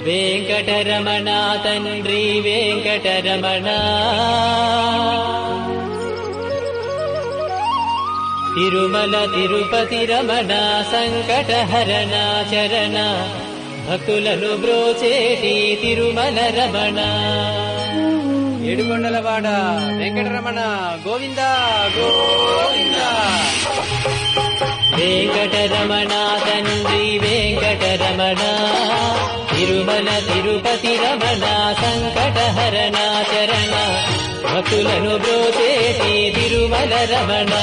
వెంకటరమణ తండ్రి వెంకటరమణ, తిరుమల తిరుపతి రమణ సంకటహరణ చరణ, భక్తులను బ్రోచేటి తిరుమల రమణ. ఏడుకొండలవాడ వెంకటరమణ గోవింద గోవింద. వెంకటరమణ తండ్రి వెంకటరమణ, తిరుమల తిరుపతి రమణ సంకటహరణ చరణ, భక్తులను బ్రోచేటి తిరుమల రమణ.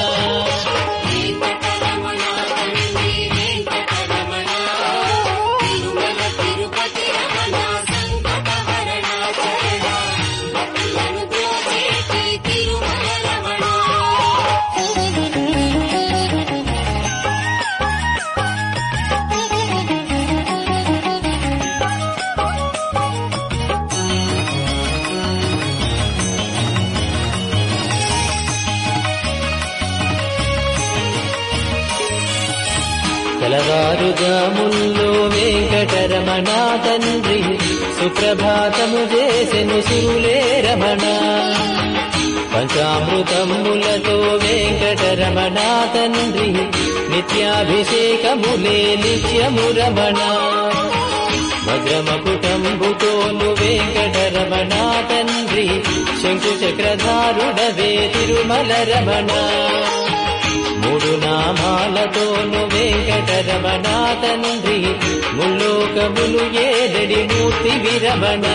తెలవారుజాముల్లో వెంకటరమణ తండ్రి సుప్రభాతము చేసెను సురులే రమణ. పంచామృతములతో వెంకటరమణ తండ్రి నిత్యాభిషేకములే నిత్యము రమణ. భద్రమకుటంబుతోను వెంకటరమణ తండ్రి శంకు చక్రధారుడవే తిరుమల రమణ. మూడు నామాలతోను వెంకటరమణ తండ్రి ముల్లోకములు ఏడడి మూర్తి విరమణ.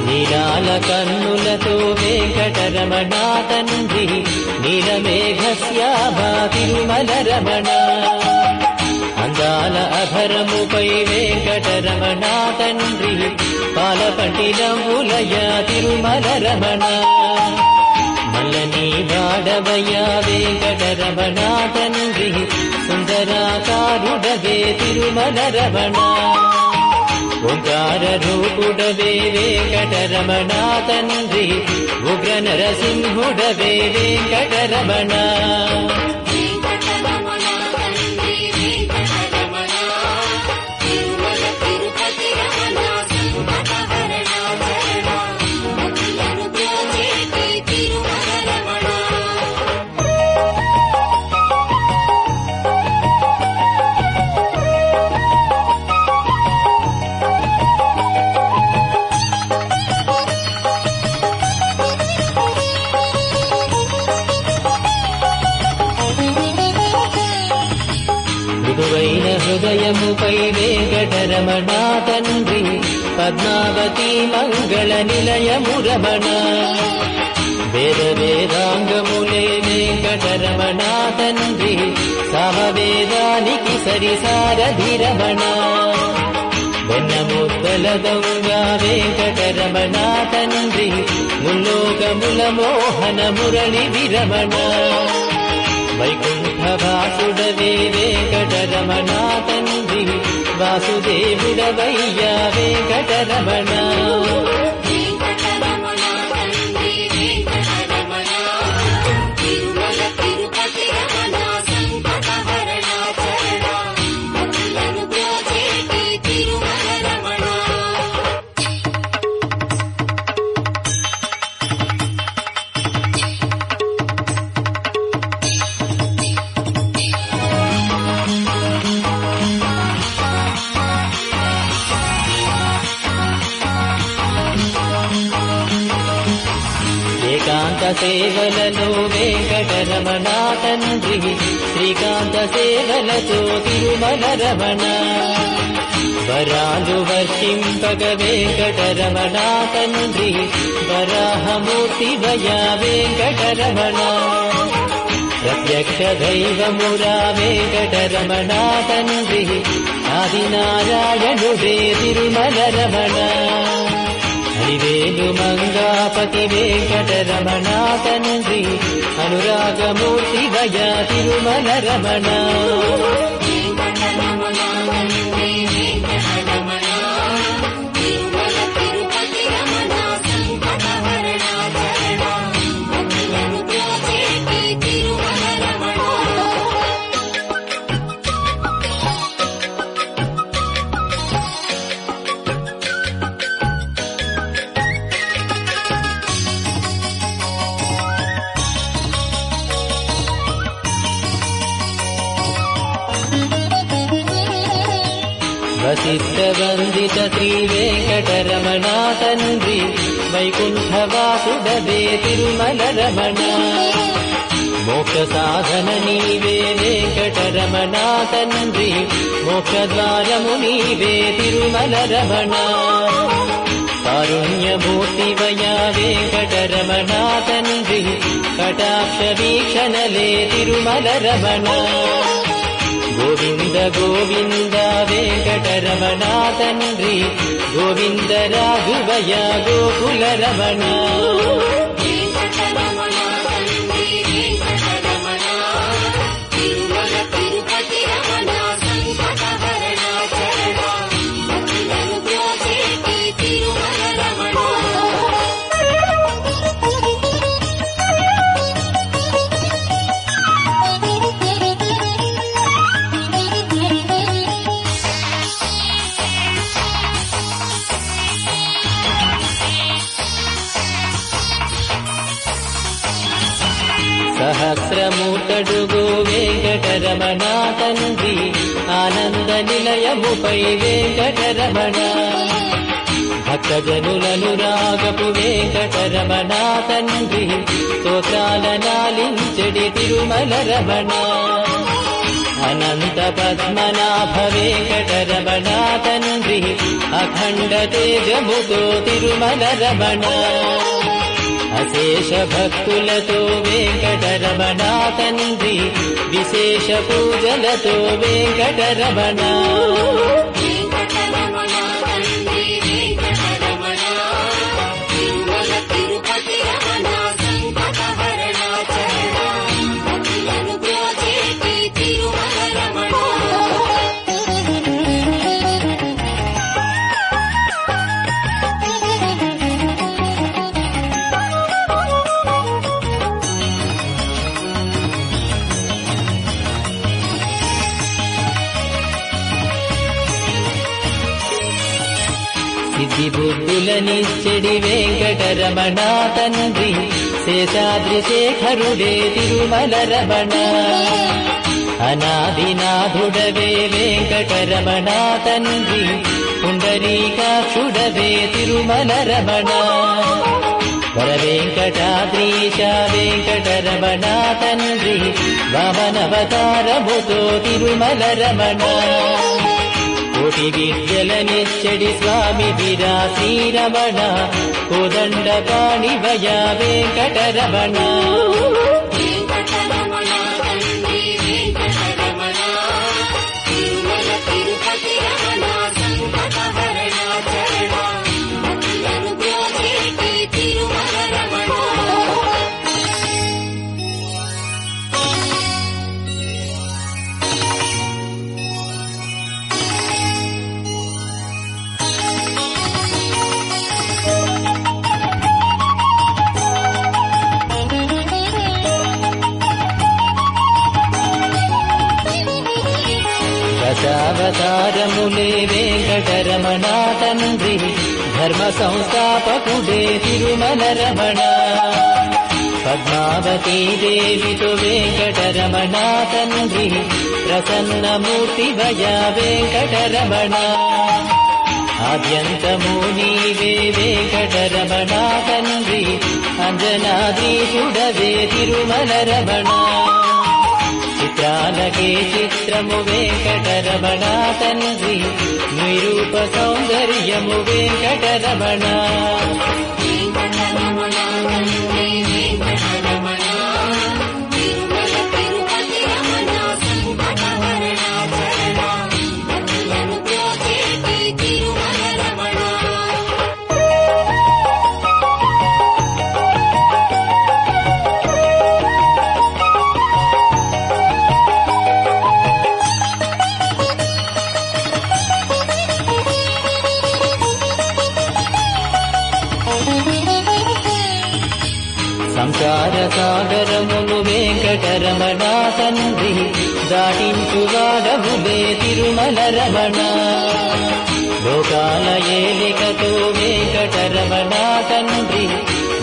నీలాల కన్నులతో వెంకటరమణ తండ్రి నీలమేఘశ్యామ తిరుమల రమణ. అందాల అధరముపై వెంకటరమణ తండ్రి పాలపంటి నవ్వులయ తిరుమల రమణ. మల్లని వాడవయ వెంకటరమణ తండ్రి సుందరాకారుడవే తిరుమల రమణ. ఓంకార రూపుడవే వెంకటరమణ తండ్రి ఉగ్ర నరసింహుడవే వెంకటరమణ. మృదువైన హృదయముపై వెంకటరమణ తండ్రి పద్మావతి మంగళ నిలయము రమణ. వేద వేదాంగములే వెంకటరమణ తండ్రి సామవేదానికి సరిసారథి రమణ. వెన్నముద్దల దొంగ వెంకటరమణ తండ్రి ముల్లోకముల మోహన మురళి విరమణ. వైకుంఠవాసుడవే వెంకటరమణ తండ్రి వాసుదేవుడవయ్యా వెంకటరమణ. ఏకాంత సేవలలో వెంకటరమణ తండ్రి శ్రీకాంత సేవలతో తిరుమల రమణ. వరాలు వర్షింపగ వెంకటరమణ తండ్రి వరాహమూర్తి వయ వెంకటరమణ. యక్ష దైవమురా వెంకటరమణ తండ్రి ఆదినారాయణుడే తిరుమల రమణ హరివేలు మంగాపతి వెంకటరమణ తండ్రి అనురాగమూర్తి వయ తిరుమల రమణ వసిష్ఠ వందిత శ్రీ వెంకటరమణ తండ్రి వైకుంఠవాసుడవే తిరుమల రమణ మోక్ష సాధన నీవే వెంకటరమణ తండ్రి మోక్షద్వారము నీవే తిరుమల రమణ కారుణ్యమూర్తి వయా వెంకటరమణ తండ్రి కటాక్ష వీక్షణలే తిరుమల రమణ గోవింద గోవింద వెంకటరమణ తండ్రి గోవింద రాఘవయ గోకుల రమణ సహస్రమూర్తడుగు వెంకటరమణ తండ్రి ఆనంద నిలయముపై వెంకటరమణ భక్తజనులను రాగపు వెంకటరమణ తండ్రి స్తోత్రాల నాలించెడి తిరుమల రమణ అనంత పద్మనాభ వెంకటరమణ తండ్రి అఖండ తేజముతో తిరుమల రమణ అశేష భక్తులతో వెంకటరమణ తండ్రి విశేష పూజలతో వెంకటరమణ సిద్ధి బుద్ధులనిచ్చెడి వెంకటరమణ తండ్రి శేషాద్రి శేఖరుడే తిరుమల రమణ అనాదినాథుడవే వెంకటరమణ తండ్రి పుండరీకాక్షుడవే తిరుమల రమణ వర వెంకటాద్రీశ వెంకటరమణ తండ్రి వామనవతారముతో తిరుమల రమణ కోటి విద్యలనిచ్చడి స్వామి వీరా శ్రీరమణ కోదండ పాణివయ వెంకటరమణ దశావతారములే వెంకటరమణ తండ్రి ధర్మ సంస్థాపకుడే తిరుమల రమణ పద్మావతీ దేవితో వెంకటరమణ తండ్రి ప్రసన్నమూర్తి భయ వెంకటరమణ ఆద్యంతము నీవే వెంకటరమణ తండ్రి అంజనాద్రీశుడవే తిరుమల రమణ చిత్రాలకే చిత్రము వెంకటరమణ తండ్రి నిరూప సౌందర్యము వెంకటరమణ వెంకటరమణ సంసార సాగరమును వెంకటరమణ తండ్రి దాటించువాడవులే తిరుమల రమణ. లోకాల ఏలికతో వెంకటరమణ తండ్రి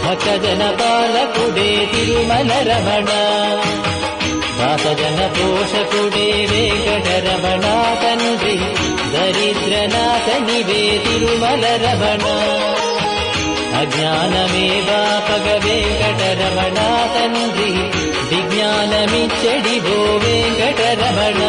భక్తజన పాలకుడే తిరుమల రమణ. దాసజన పోషకుడే వెంకటరమణ తండ్రి దరిద్రనాథనివే తిరుమల రమణ. అజ్ఞానమే వాపగ వెంకటరమణ తండ్రి విజ్ఞానమిచ్చడివో వెంకటరమణ.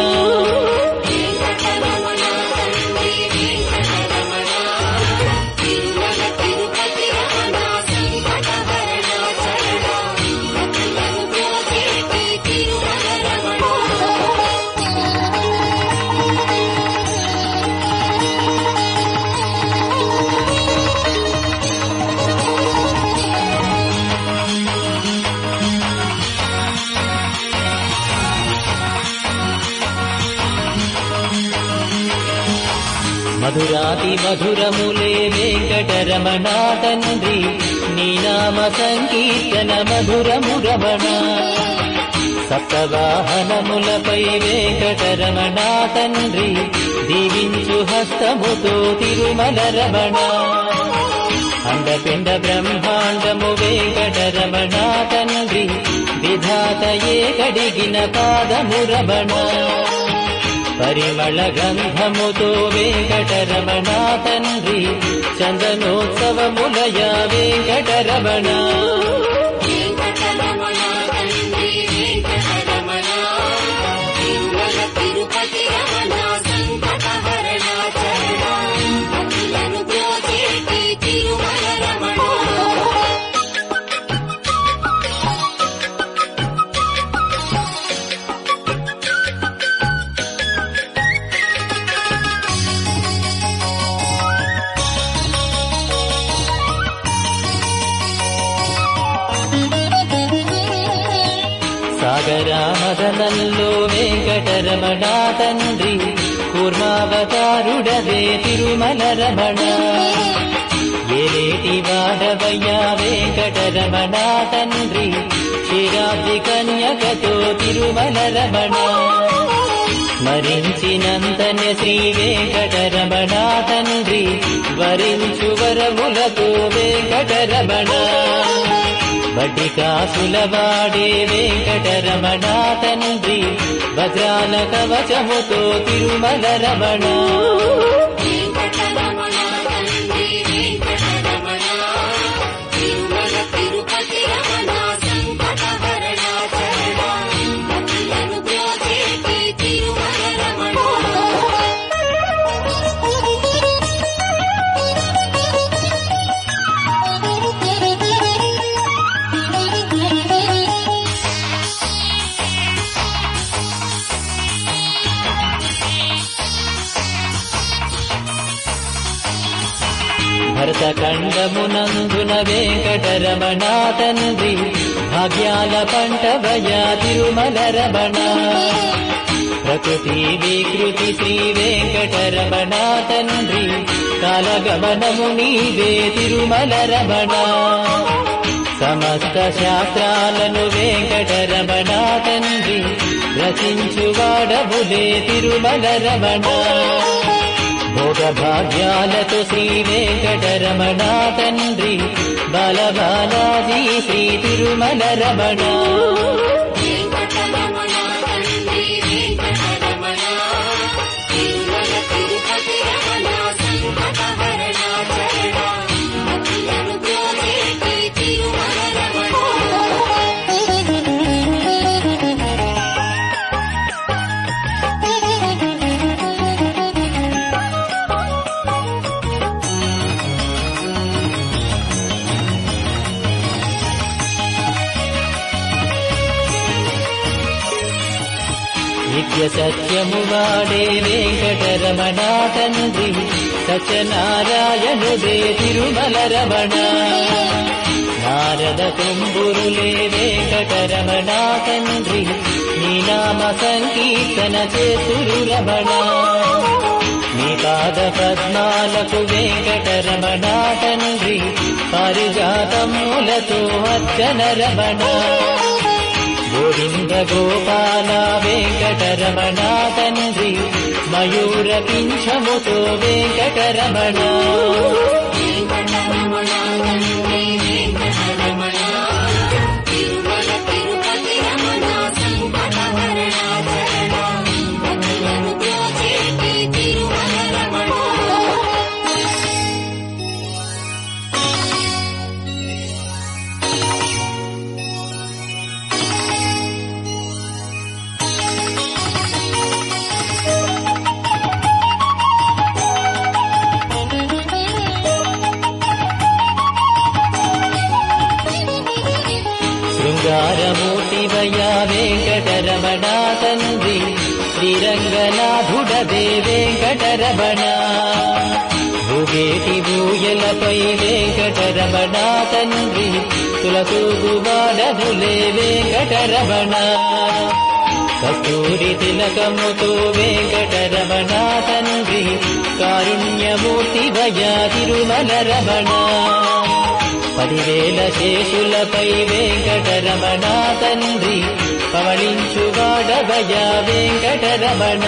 మధురాతి మధురములే వెంకటరమణ తండ్రి నీ నామ సంకీర్తన మధురము రమణ. సప్తవాహనములపై వెంకటరమణ తండ్రి దీవించు హస్తముతో తిరుమల రమణ. అండపిండ బ్రహ్మాండము వెంకటరమణ తండ్రి విధాతయే కడిగిన పాదము రమణ. పరిమళ గంధముతో వెంకటరమణ తండ్రి చందనోత్సవములయ వెంకటరమణ. సాగరామదనంలో వెంకటరమణ తండ్రి కూర్మావతారుడవే తిరుమల రమణ. ఏలేటి వాడవయ్యా వెంకటరమణ తండ్రి క్షీరాబ్ది కన్యకతో తిరుమల రమణ. స్మరించినంతనే శ్రీ వెంకటరమణ తండ్రి వరించు వరములతో వెంకటరమణ. బడ్డి కాసులవాడే వెంకటరమణ తండ్రి వజ్రాల కవచముతో తిరుమల రమణ. భరతఖండమునందున వెంకటరమణ తండ్రి భాగ్యాల పంటవయా తిరుమల రమణ. ప్రకృతి వికృతి శ్రీ వెంకటరమణ తండ్రి కాలగమనము నీవే తిరుమల రమణ. సమస్త శాస్త్రాలను వెంకటరమణ తండ్రి రచించువాడవులే తిరుమల రమణ. భోగ భాగ్యాలతో శ్రీ వెంకటరమణ తండ్రి బాలబాలాజీ శ్రీ తిరుమల రమణ. నిత్య సత్యము వాడే వెంకటరమణ తండ్రి సత్యనారాయణుడే తిరుమల రమణ. నారద తుంబురులే వెంకటరమణ తండ్రి నీ నామ సంకీర్తన చేతురు రమణ. నీ పాద పద్మాలకు వెంకటరమణ తండ్రి పారిజాతములతో అర్చన రమణ గోవింద గోపాల వెంకటరమణ తండ్రి మయూర పింఛముతో వెంకటరమణ శృంగారమూర్తివయా వెంకటరమణ తండ్రి శ్రీరంగనాథుడవే వెంకటరమణ భూగేటి భూయలపై వెంకటరమణ తండ్రి తులతూగువాడములే వెంకటరమణ కస్తూరి తిలకముతో వెంకటరమణ తండ్రి కారుణ్యమూర్తివయా తిరుమల రమణ 10,000 శేషులపై వెంకటరమణ తండ్రి పవళించువాడవయా వెంకటరమణ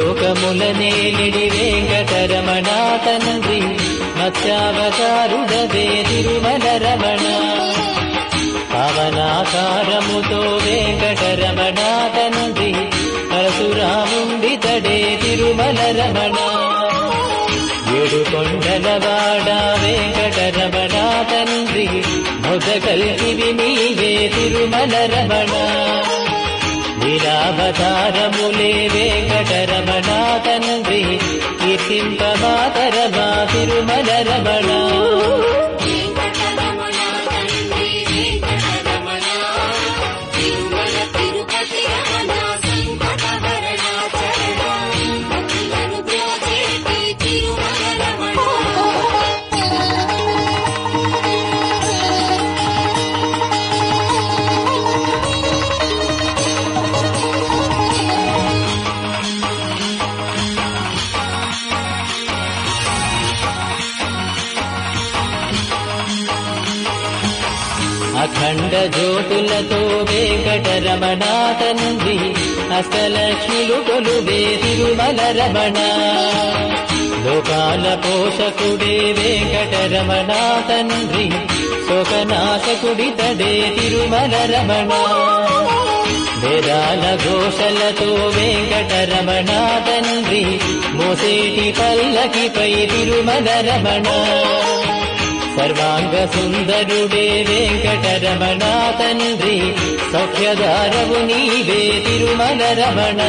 ముల్లోకములనేలిడి వెంకటరమణ తండ్రి మత్స్యావతారుడవే తిరుమల రమణ పవనాకారముతో వెంకటరమణ తండ్రి పరశురాముండితడే తిరుమల రమణ 7 కొండలవాడ వెంకటరమణ తండ్రి మొదకల్కివి నీవే తిరుమల రమణ లీలావతారములే వెంకటరమణ తండ్రి కీర్తింపమాతరమా తిరుమల రమణ అఖండ జ్యోతులతో వెంకటరమణ తండ్రి అష్టలక్ష్మిలు కొలువే తిరుమల రమణ లోకాల పోషకుడే వెంకటరమణ తండ్రి శోకనాశకుడితడే తిరుమల రమణ వేదాల ఘోషలతో వెంకటరమణ తండ్రి మోసేటి పల్లకిపై తిరుమల రమణ సర్వాంగ సుందరుడే వెంకటరమణ తండ్రి సౌఖ్యదారవు నీవే తిరుమల రమణ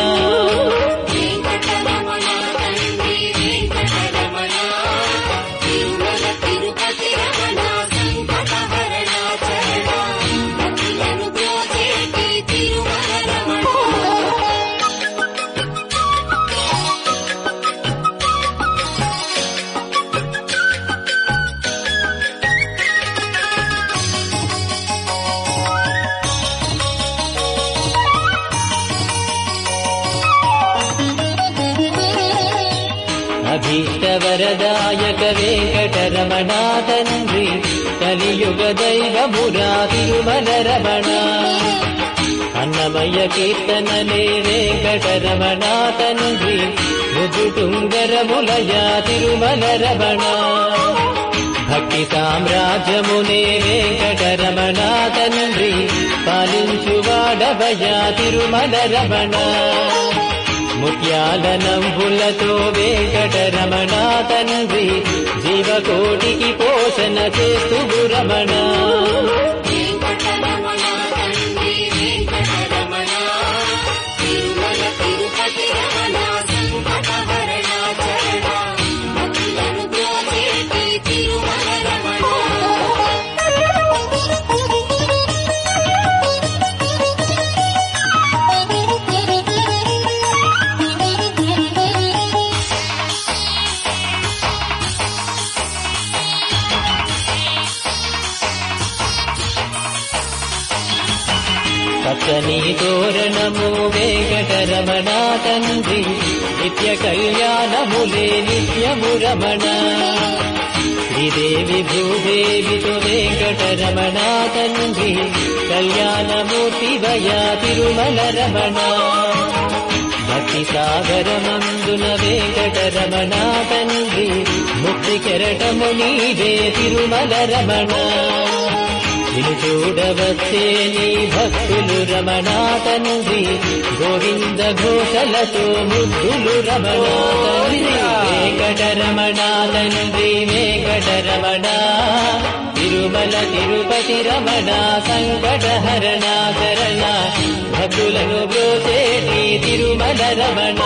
అభీష్టవరదాయక వెంకటరమణ తండ్రి కలియుగ దైవమురా తిరుమల రమణ అన్నమయ్య కీర్తనలే వెంకటరమణ తండ్రి ముదుటుంగరములయ తిరుమల రమణ భక్తి సామ్రాజ్యమునే వెంకటరమణ తండ్రి పాలించువాడవయ తిరుమల రమణ ముత్యాల నంబులతో వెంకటరమణ తండ్రి జీవకోటికి పోషణ చేస్తు రమణ వెంకటరమణ తండ్రి వెంకటరమణ తిరుమల తిరుపతి పచ్చని తోరణము వెంకటరమణ తండ్రి నిత్య కళ్యాణములే నిత్యము రమణ శ్రీదేవి భూదేవితో వెంకటరమణ తండ్రి కళ్యాణమూర్తి వయా తిరుమల రమణ భక్తి సాగరమందున వెంకటరమణ తండ్రి ముక్తి కెరటము నీవే తిరుమల రమణ నిన్ను చూడవచ్చే నీ భక్తులు రమణ తండ్రి గోవింద ఘోషలతో ముగ్గులు రమణ తండ్రి వెంకటరమణ తండ్రి వెంకటరమణ తిరుమల తిరుపతి రమణ సంకటహరణ శరణ భక్తులను బ్రోచేటి తిరుమల రమణ